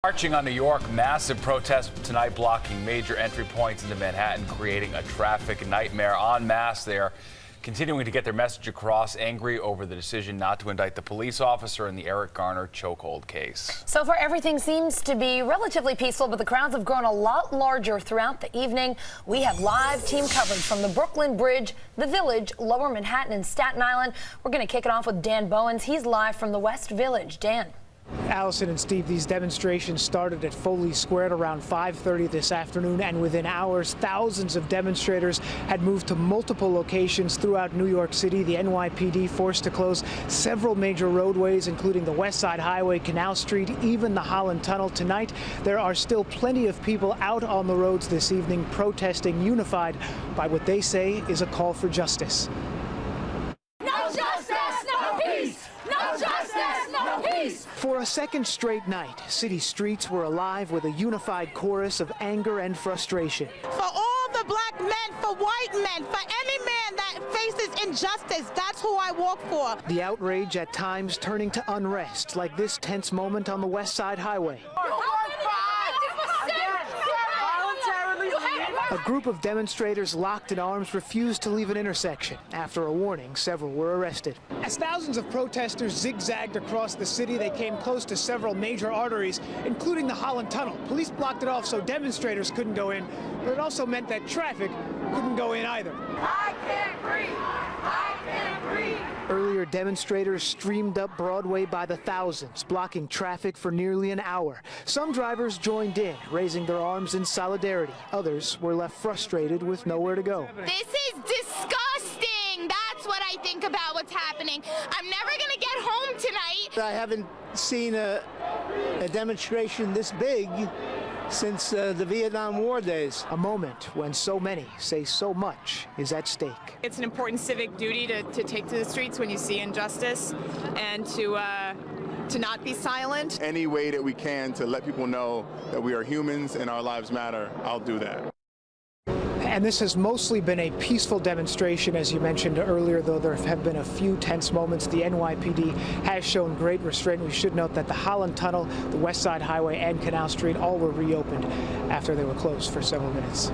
Marching on New York, massive protest tonight blocking major entry points into Manhattan, creating a traffic nightmare. En masse, they're continuing to get their message across, angry over the decision not to indict the police officer in the Eric Garner chokehold case. So far, everything seems to be relatively peaceful, but the crowds have grown a lot larger throughout the evening. We have live team coverage from the Brooklyn Bridge, the Village, Lower Manhattan, and Staten Island. We're going to kick it off with Dan Bowens. He's live from the West Village. Dan. Allison and Steve, these demonstrations started at Foley Square at around 5:30 this afternoon, and within hours, thousands of demonstrators had moved to multiple locations throughout New York City. The NYPD forced to close several major roadways, including the West Side Highway, Canal Street, even the Holland Tunnel. Tonight, there are still plenty of people out on the roads this evening protesting, unified by what they say is a call for justice. For a second straight night, city streets were alive with a unified chorus of anger and frustration. For all the black men, for white men, for any man that faces injustice, that's who I walk for. The outrage at times turning to unrest, like this tense moment on the West Side Highway. A group of demonstrators locked in arms refused to leave an intersection. After a warning, several were arrested. As thousands of protesters zigzagged across the city, they came close to several major arteries, including the Holland Tunnel. Police blocked it off so demonstrators couldn't go in, but it also meant that traffic couldn't go in either. I can't breathe! I can't breathe! Earlier, demonstrators streamed up Broadway by the thousands, blocking traffic for nearly an hour. Some drivers joined in, raising their arms in solidarity. Others were left frustrated with nowhere to go. This is disgusting. That's what I think about what's happening. I'm never going to get home tonight. I haven't seen a demonstration this big since the Vietnam War days. A moment when so many say so much is at stake. It's an important civic duty to take to the streets when you see injustice and to not be silent. Any way that we can to let people know that we are humans and our lives matter, I'll do that. And this has mostly been a peaceful demonstration, as you mentioned earlier, though there have been a few tense moments. The NYPD has shown great restraint. We should note that the Holland Tunnel, the West Side Highway, and Canal Street all were reopened after they were closed for several minutes.